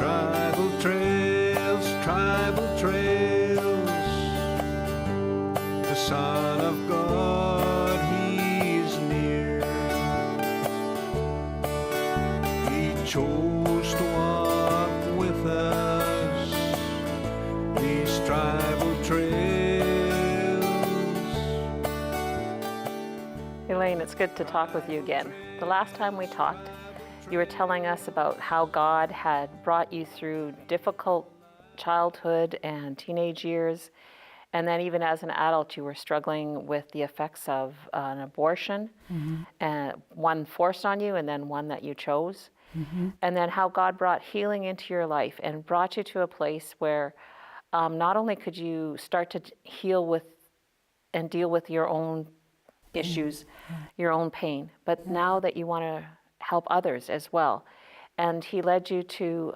tribal trails. The Son of God, He's near. He chose to walk with us these tribal trails. Elaine, it's good to talk with you again. The last time we talked, you were telling us about how God had brought you through difficult childhood and teenage years, and then even as an adult, you were struggling with the effects of an abortion, one forced on you and then one that you chose, and then how God brought healing into your life and brought you to a place where not only could you start to heal with and deal with your own issues, your own pain, but now that you want to help others as well. And He led you to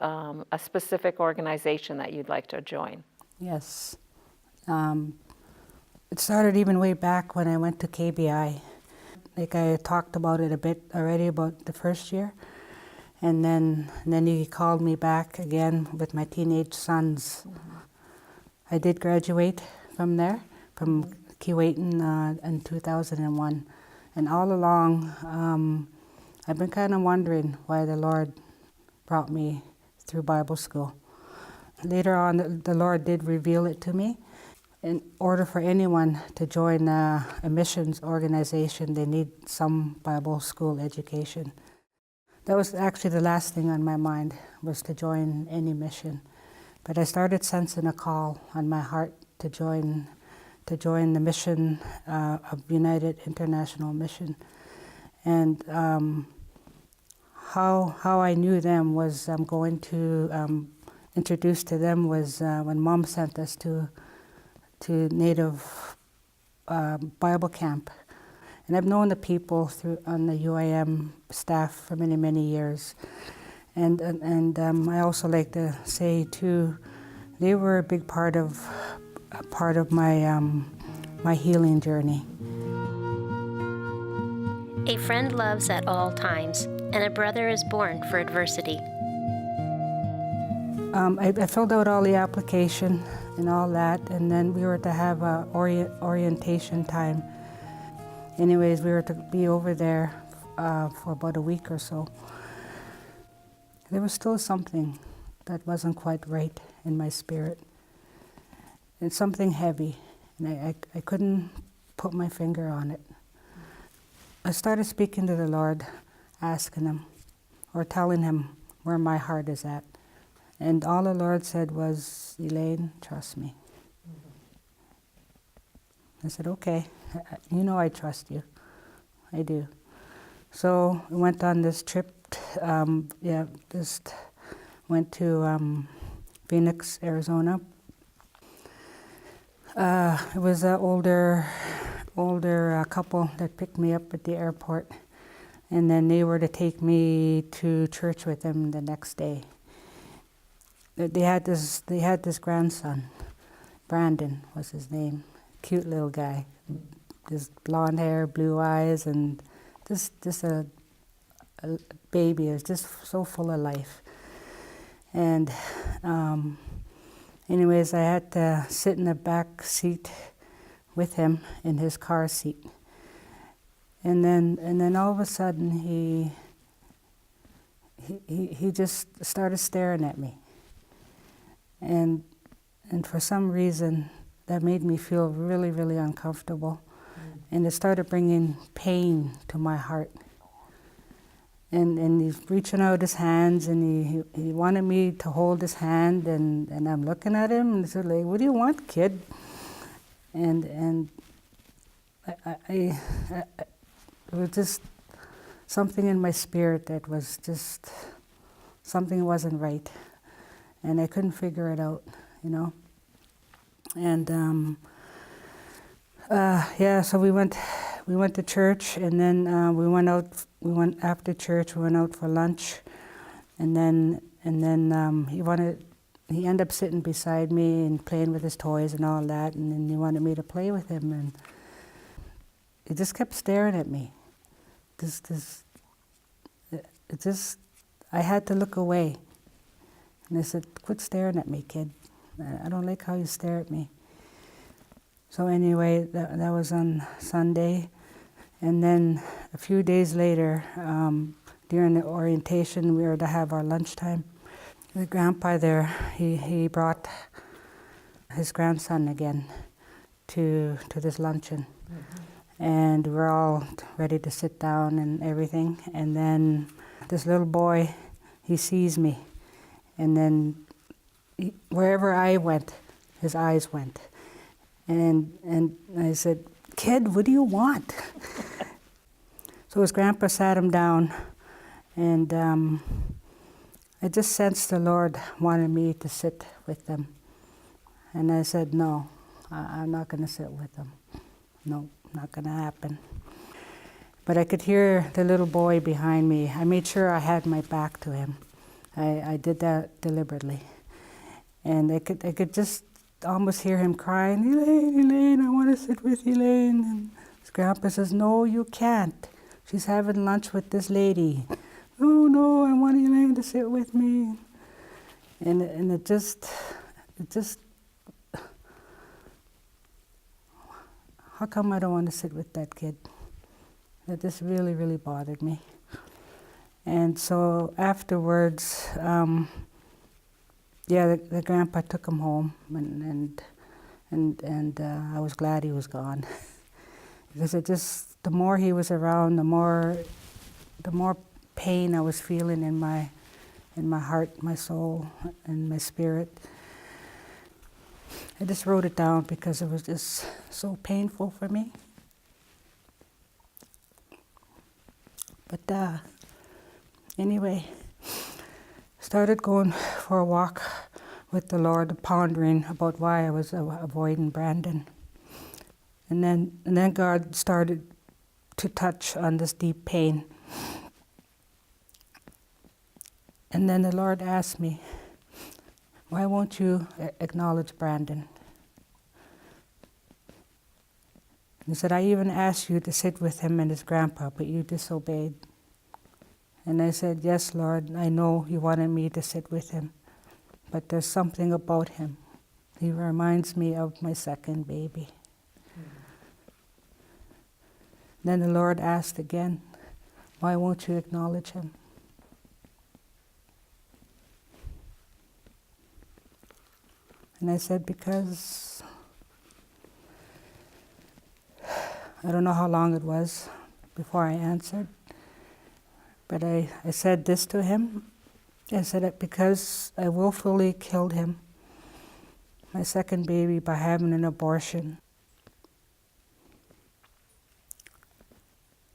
a specific organization that you'd like to join. Yes. It started even way back when I went to KBI. Like I talked about it a bit already about the first year. And then He called me back again with my teenage sons. I did graduate from there, from Keewatin in 2001. And all along, I've been kind of wondering why the Lord brought me through Bible school. Later on, the Lord did reveal it to me. In order for anyone to join a missions organization, they need some Bible school education. That was actually the last thing on my mind, was to join any mission. But I started sensing a call on my heart to join the mission of United International Mission. And how I knew them was going to introduce to them was when Mom sent us to Native Bible camp. And I've known the people on the UIM staff for many, many years. And I also like to say too, they were a big part of my my healing journey. A friend loves at all times, and a brother is born for adversity. I filled out all the application and all that, and then we were to have a orientation time. Anyways, we were to be over there for about a week or so. There was still something that wasn't quite right in my spirit. It's something heavy, and I couldn't put my finger on it. I started speaking to the Lord, asking Him, or telling Him where my heart is at. And all the Lord said was, Elaine, trust me. I said, okay, you know I trust you. I do. So we went on this trip, just went to Phoenix, Arizona. It was an older couple that picked me up at the airport, and then they were to take me to church with them the next day. They had this grandson, Brandon was his name, cute little guy, just blonde hair, blue eyes, and just a baby. It was just so full of life. And anyways, I had to sit in the back seat with him in his car seat. And then all of a sudden he just started staring at me. And for some reason that made me feel really, really uncomfortable. And it started bringing pain to my heart. And he's reaching out his hands, and he wanted me to hold his hand, and I'm looking at him and sort of like, what do you want, kid? And it was just something in my spirit that was just, something wasn't right. And I couldn't figure it out, you know. And so we went to church, and then after church, we went out for lunch, and then he ended up sitting beside me and playing with his toys and all that, and then he wanted me to play with him, and he just kept staring at me. I had to look away. And I said, quit staring at me, kid. I don't like how you stare at me. So anyway, that was on Sunday. And then a few days later, during the orientation, we were to have our lunchtime. The grandpa there, he brought his grandson again to this luncheon. And we're all ready to sit down and everything. And then this little boy, he sees me. And then wherever I went, his eyes went. And I said, kid, what do you want? So his grandpa sat him down, and I just sensed the Lord wanted me to sit with them. And I said, no, I'm not going to sit with them. No, not going to happen. But I could hear the little boy behind me. I made sure I had my back to him. I did that deliberately. And I could just almost hear him crying, Elaine, I want to sit with Elaine. And his grandpa says, no, you can't. She's having lunch with this lady. No, I want Elaine to sit with me. And it just, how come I don't want to sit with that kid? That just really, really bothered me. And so afterwards, the grandpa took him home, and I was glad he was gone, because the more he was around, the more pain I was feeling in my heart, my soul, and my spirit. I just wrote it down because it was just so painful for me. But anyway, started going for a walk with the Lord, pondering about why I was avoiding Brandon. And then God started to touch on this deep pain. And then the Lord asked me, why won't you acknowledge Brandon? He said, I even asked you to sit with him and his grandpa, but you disobeyed. And I said, yes, Lord, I know you wanted me to sit with him, but there's something about him. He reminds me of my second baby. Then the Lord asked again, why won't you acknowledge him? And I said, because I don't know how long it was before I answered, but I said this to him. I said it because I willfully killed him, my second baby, by having an abortion.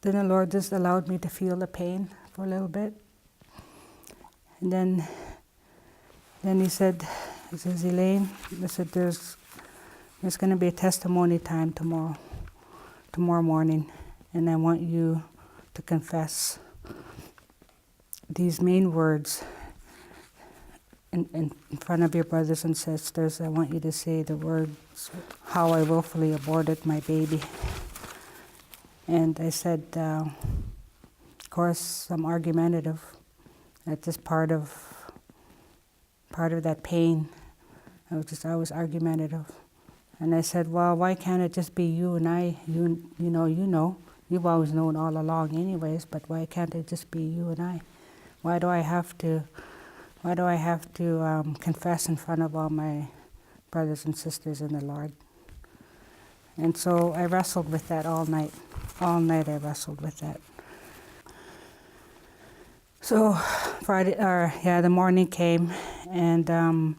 Then the Lord just allowed me to feel the pain for a little bit. And then he says, Elaine, I said, there's going to be a testimony time tomorrow morning, and I want you to confess these main words in front of your brothers and sisters. I want you to say the words, how I willfully aborted my baby. And I said, of course, I'm argumentative. That's just part of that pain. I was argumentative. And I said, well, why can't it just be you and I? You know. You've always known all along anyways, but why can't it just be you and I? Why do I have to confess in front of all my brothers and sisters in the Lord? And so I wrestled with that all night. All night I wrestled with that. So the morning came, and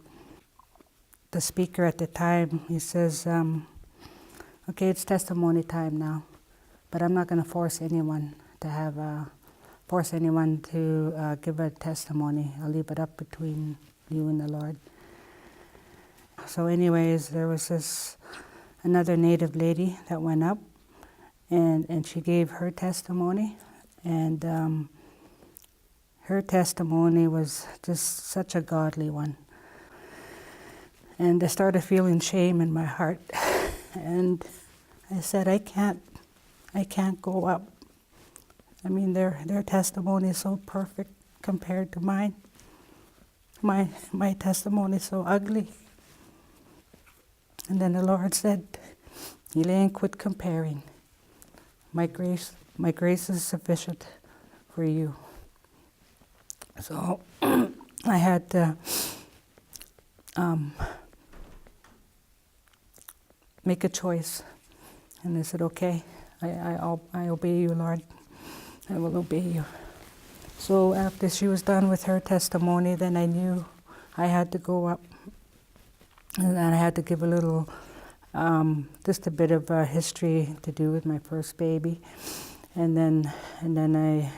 the speaker at the time, he says, okay, it's testimony time now, but I'm not going to force anyone to give a testimony. I'll leave it up between you and the Lord. So anyways, there was another Native lady that went up, and she gave her testimony, and her testimony was just such a godly one. And I started feeling shame in my heart, and I said, I can't go up. I mean, their testimony is so perfect compared to mine. my testimony so ugly. And then the Lord said, Elaine, quit comparing. My grace is sufficient for you. So I had to make a choice. And I said, okay, I obey you, Lord. I will obey you. So after she was done with her testimony, then I knew I had to go up. And then I had to give a little, just a bit of history to do with my first baby. And then I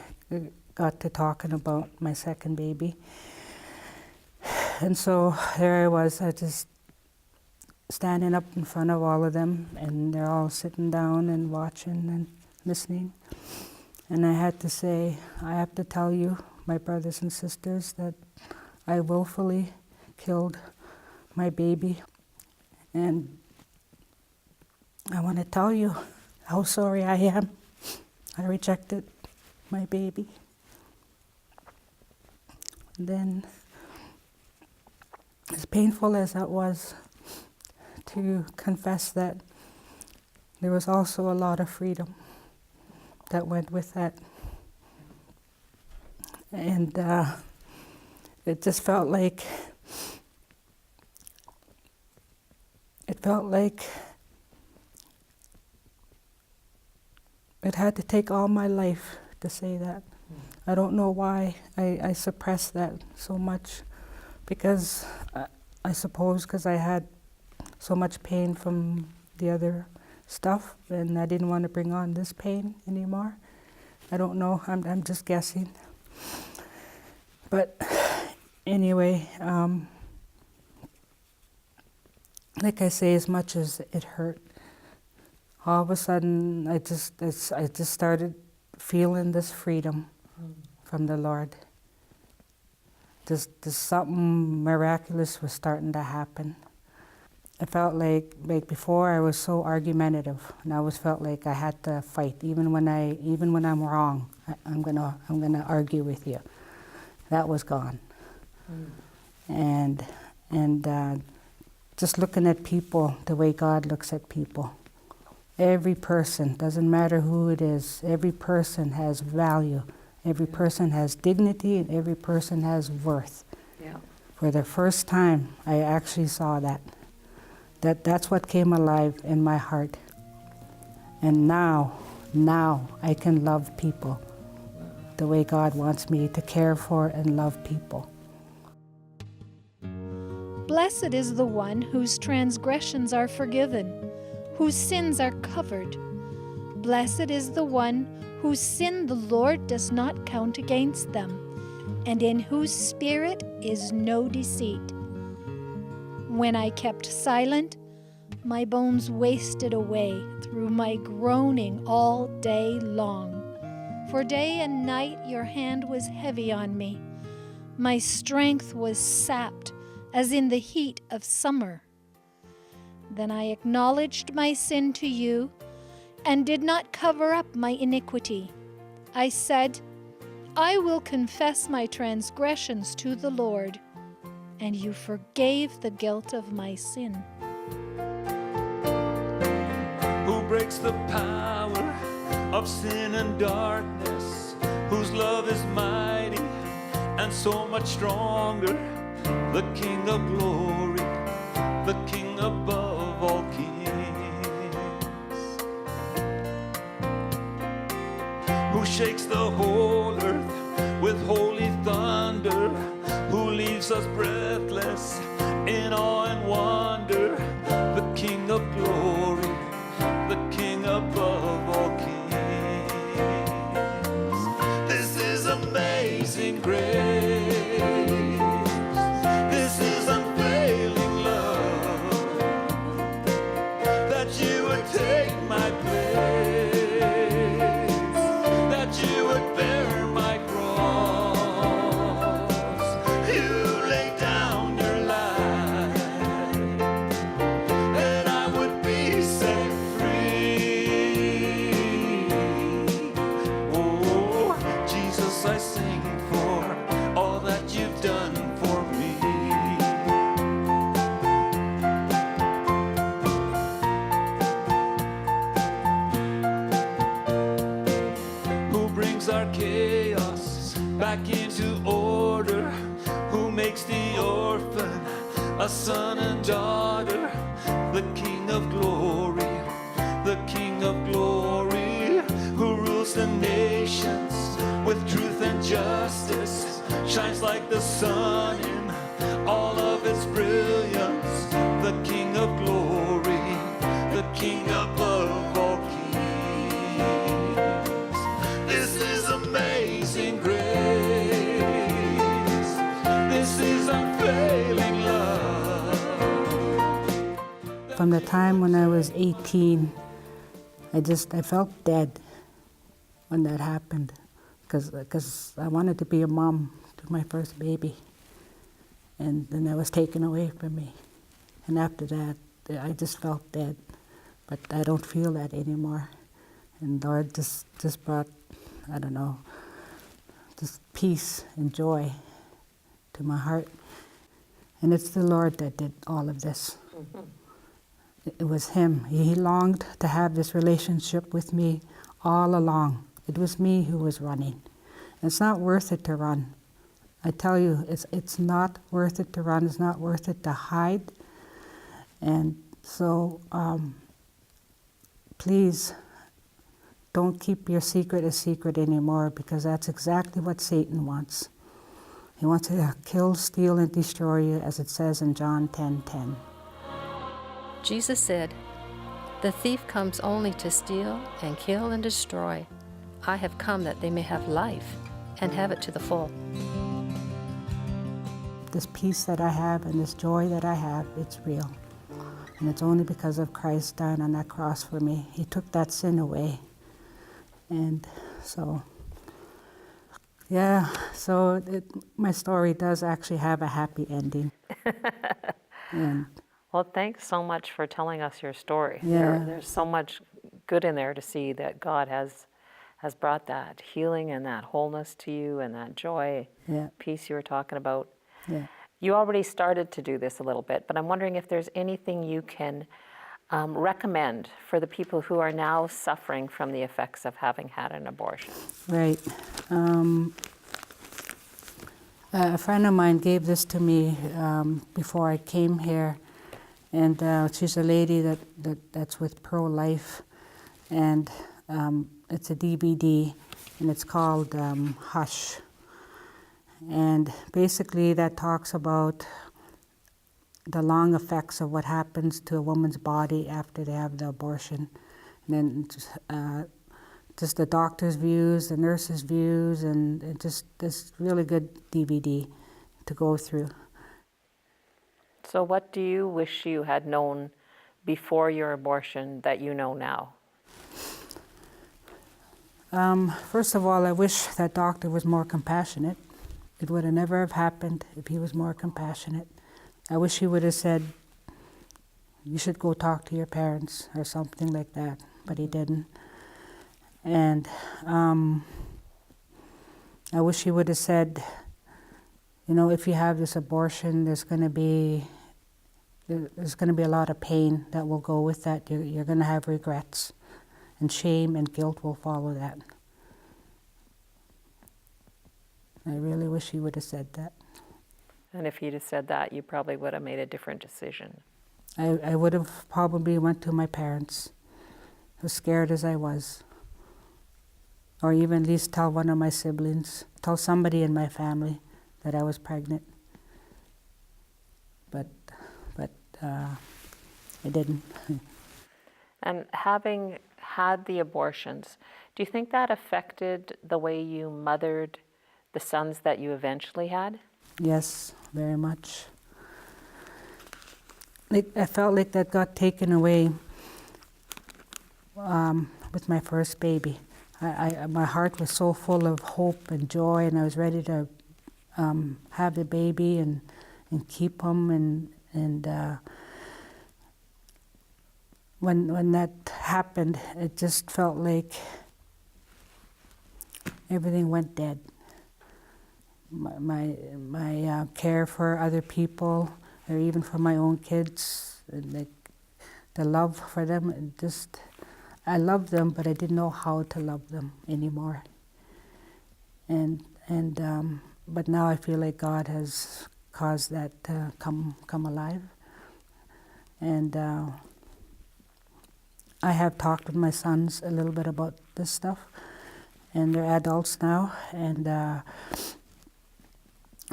got to talking about my second baby. And so there I was, I just standing up in front of all of them, and they're all sitting down and watching and listening. And I had to say, I have to tell you, my brothers and sisters, that I willfully killed my baby. And I want to tell you how sorry I am. I rejected my baby. And then, as painful as that was, to confess that there was also a lot of freedom that went with that. And it just felt like, it had to take all my life to say that. I don't know why I suppressed that so much, because I suppose because I had so much pain from the other stuff, and I didn't want to bring on this pain anymore. I don't know, I'm just guessing. But anyway, like I say, as much as it hurt, all of a sudden I just started feeling this freedom from the Lord. Just something miraculous was starting to happen. I felt like before I was so argumentative, and I always felt like I had to fight, even when I'm wrong. I'm gonna argue with you. That was gone. And just looking at people the way God looks at people. Every person, doesn't matter who it is, every person has value. Every person has dignity, and every person has worth. Yeah. For the first time, I actually saw that. That's what came alive in my heart. And now I can love people the way God wants me to care for and love people. Blessed is the one whose transgressions are forgiven, whose sins are covered. Blessed is the one whose sin the Lord does not count against them, and in whose spirit is no deceit. When I kept silent, my bones wasted away through my groaning all day long. For day and night your hand was heavy on me. My strength was sapped as in the heat of summer. Then I acknowledged my sin to you and did not cover up my iniquity. I said, I will confess my transgressions to the Lord, and you forgave the guilt of my sin. Who breaks the power of sin and darkness, whose love is mighty and so much stronger, the King of glory, the King above all kings, who shakes the whole earth with holy thunder, who leaves us breathless in awe and wonder, the King of glory, the King above all kings. This is amazing grace. This is unfailing love, that you would take my place, that you would bear my cross. You lay down your life, that I would be back into order, who makes the orphan a son and daughter, the King of glory, the King of glory, who rules the nations with truth and justice, shines like the sun in all of its brilliance, the King of glory, the King above all kings. This is amazing grace. This is unfailing love. From the time when I was 18, I felt dead when that happened, because I wanted to be a mom to my first baby, and then that was taken away from me. And after that, I just felt dead, but I don't feel that anymore. And Lord just brought, I don't know, just peace and joy to my heart. And it's the Lord that did all of this. Mm-hmm. It was Him. He longed to have this relationship with me all along. It was me who was running. It's not worth it to run. I tell you, it's not worth it to run. It's not worth it to hide. And so, please, don't keep your secret a secret anymore, because that's exactly what Satan wants. He wants to kill, steal, and destroy you, as it says in John 10:10. Jesus said, "The thief comes only to steal and kill and destroy. I have come that they may have life and have it to the full." This peace that I have and this joy that I have, it's real. And it's only because of Christ dying on that cross for me. He took that sin away. And so, yeah, so my story does actually have a happy ending. And Well, thanks so much for telling us your story. Yeah. There's so much good in there to see that God has brought that healing and that wholeness to you and that joy, Yeah. peace you were talking about. yeah. You already started to do this a little bit, but I'm wondering if there's anything you can recommend for the people who are now suffering from the effects of having had an abortion. Right. A friend of mine gave this to me before I came here, and she's a lady that's with Pro-Life, and it's a DVD, and it's called Hush. And basically that talks about the long effects of what happens to a woman's body after they have the abortion. And then just the doctor's views, the nurse's views, and it just this really good DVD to go through. So what do you wish you had known before your abortion that you know now? First of all, I wish that doctor was more compassionate. It would have never have happened if he was more compassionate. I wish he would have said, "You should go talk to your parents," or something like that, but he didn't. And I wish he would have said, if you have this abortion, there's going to be a lot of pain that will go with that. You're going to have regrets, and shame and guilt will follow that. I really wish he would have said that. And if he'd have said that, you probably would have made a different decision. I would have probably went to my parents, as scared as I was. Or even at least tell one of my siblings, tell somebody in my family that I was pregnant. But I didn't. And having had the abortions, do you think that affected the way you mothered the sons that you eventually had? Yes, very much. I felt like that got taken away with my first baby. My heart was so full of hope and joy, and I was ready to have the baby and keep him. And when that happened, it just felt like everything went dead. My care for other people, or even for my own kids, and the love for them, I loved them, but I didn't know how to love them anymore. And but now I feel like God has caused that to come alive. And I have talked with my sons a little bit about this stuff, and they're adults now. And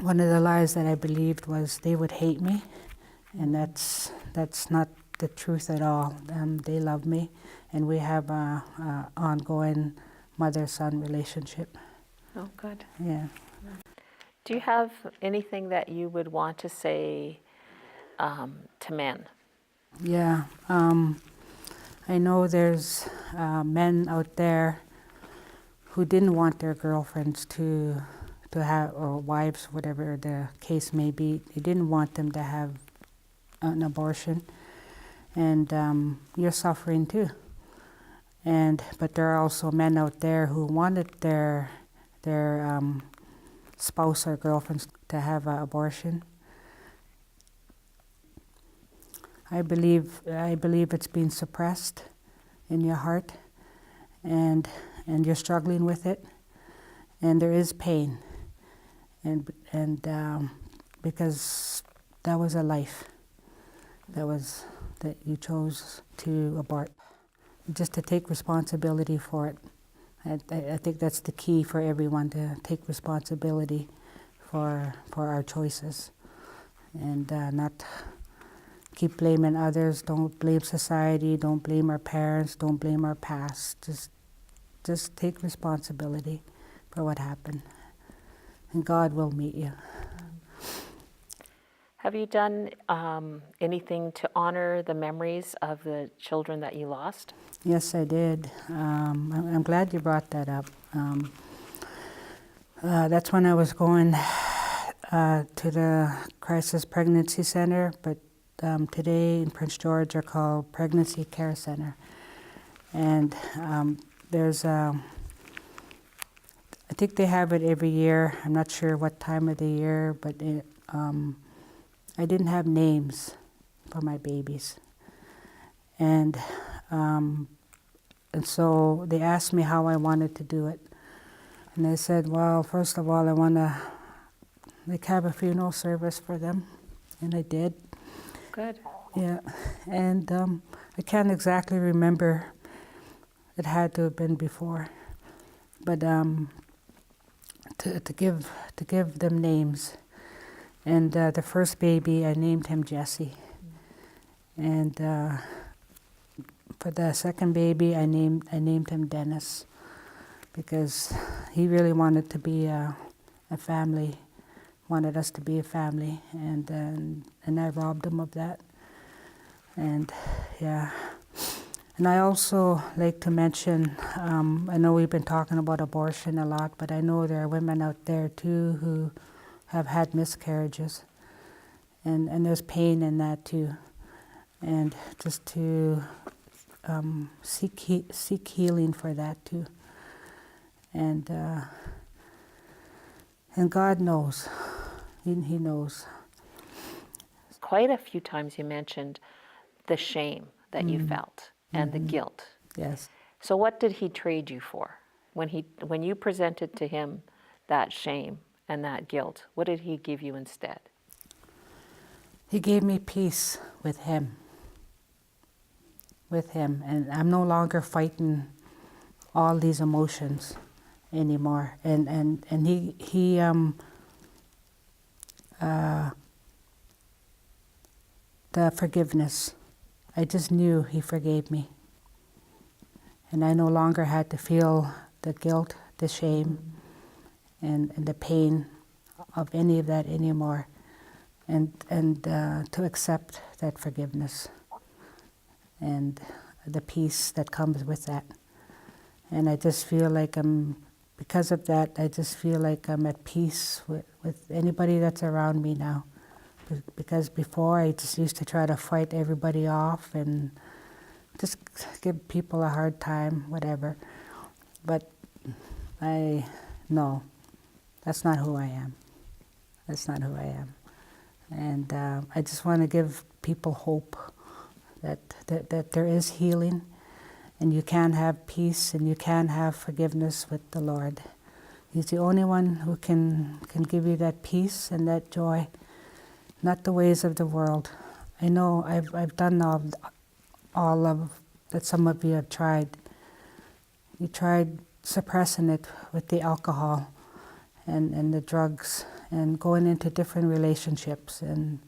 one of the lies that I believed was they would hate me, and that's not the truth at all. They love me, and we have a ongoing mother-son relationship. Oh, good. Yeah. Do you have anything that you would want to say to men? Yeah. I know there's men out there who didn't want their girlfriends to have, or wives, whatever the case may be, they didn't want them to have an abortion. And you're suffering too. But there are also men out there who wanted their spouse or girlfriends to have an abortion. I believe it's being suppressed in your heart, and you're struggling with it, and there is pain, and because that was a life that you chose to abort, just to take responsibility for it. I think that's the key for everyone, to take responsibility for our choices, and not keep blaming others. Don't blame society. Don't blame our parents. Don't blame our past. Just take responsibility for what happened, and God will meet you. Have you done anything to honor the memories of the children that you lost? Yes, I did. I'm glad you brought that up. That's when I was going to the Crisis Pregnancy Center, but today in Prince George are called Pregnancy Care Center. And there's I think they have it every year. I'm not sure what time of the year, but I didn't have names for my babies. And so they asked me how I wanted to do it. And I said, well, first of all, I want to have a funeral service for them. And I did. Good. Yeah. And I can't exactly remember. It had to have been before. But to give them names. And the first baby, I named him Jesse. And for the second baby, I named him Dennis, because he really wanted to be a family, wanted us to be a family, and I robbed him of that. And yeah. And I also like to mention, I know we've been talking about abortion a lot, but I know there are women out there too who have had miscarriages, and there's pain in that too, and just to seek healing for that too, and God knows, He knows. Quite a few times you mentioned the shame that you felt and the guilt. Yes. So what did He trade you for when you presented to Him that shame and that guilt? What did He give you instead? He gave me peace with Him. And I'm no longer fighting all these emotions anymore. And he the forgiveness, I just knew He forgave me. And I no longer had to feel the guilt, the shame, and the pain of any of that anymore, and to accept that forgiveness and the peace that comes with that. And I just feel like because of that, I just feel like I'm at peace with anybody that's around me now. Because before I just used to try to fight everybody off and just give people a hard time, whatever. But no, that's not who I am. That's not who I am. And I just want to give people hope that there is healing, and you can have peace, and you can have forgiveness with the Lord. He's the only one who can give you that peace and that joy, not the ways of the world. I know I've done all of that some of you have tried. You tried suppressing it with the alcohol and the drugs and going into different relationships and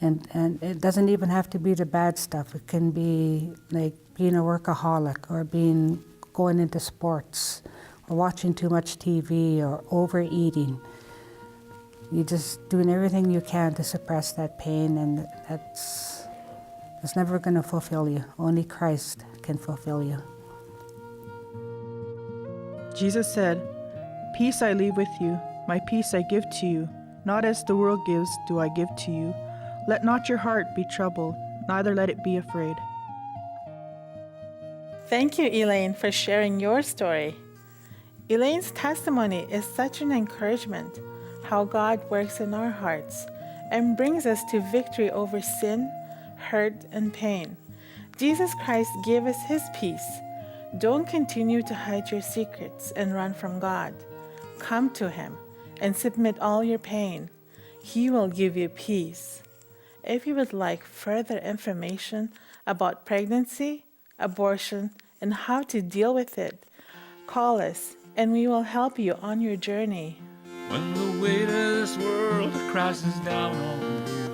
it doesn't even have to be the bad stuff. It can be like being a workaholic or going into sports or watching too much TV or overeating. You're just doing everything you can to suppress that pain, and that's never going to fulfill you. Only Christ can fulfill you. Jesus said, "Peace I leave with you, my peace I give to you. Not as the world gives do I give to you. Let not your heart be troubled, neither let it be afraid." Thank you, Elaine, for sharing your story. Elaine's testimony is such an encouragement, how God works in our hearts and brings us to victory over sin, hurt, and pain. Jesus Christ gave us his peace. Don't continue to hide your secrets and run from God. Come to him and submit all your pain. He will give you peace. If you would like further information about pregnancy, abortion, and how to deal with it, call us and we will help you on your journey. When the weight of this world crashes down on you,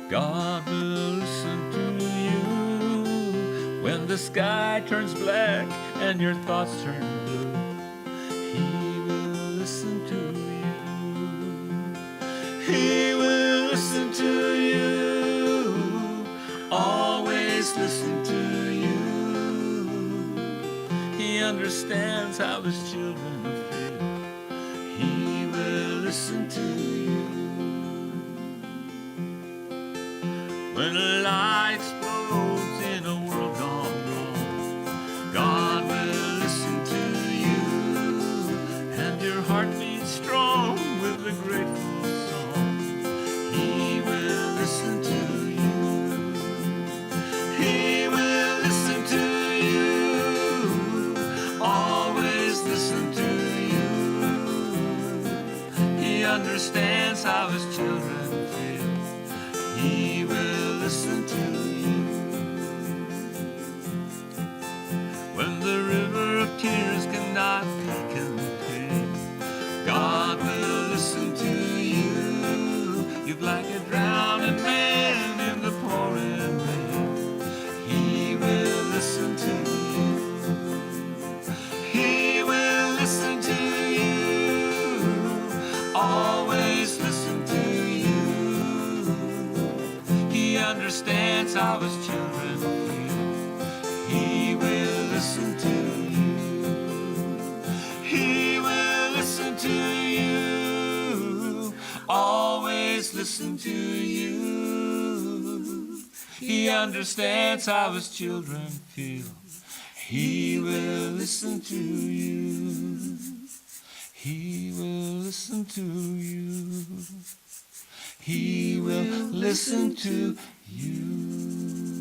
God will listen to you. When the sky turns black and your thoughts turn blue, He will listen to you. He will listen to you. Always listen to you. He understands how His children feel. He will listen to you. When a light explodes in a world gone wrong, God will listen to you. And your heart beats strong with a grateful song. He will listen to you. He will listen to you. Always listen to you. He understands how His children feel. He will listen to you. When the river of tears cannot be contained, God will listen to you. You're like a drowning man in the pouring rain. He will listen to you. He will listen to you. Always listen to you. He understands how His children feel. He will listen to you. He will listen to you. Always listen to you. He understands how His children feel. He will listen to you. He will listen to you. He will listen to you.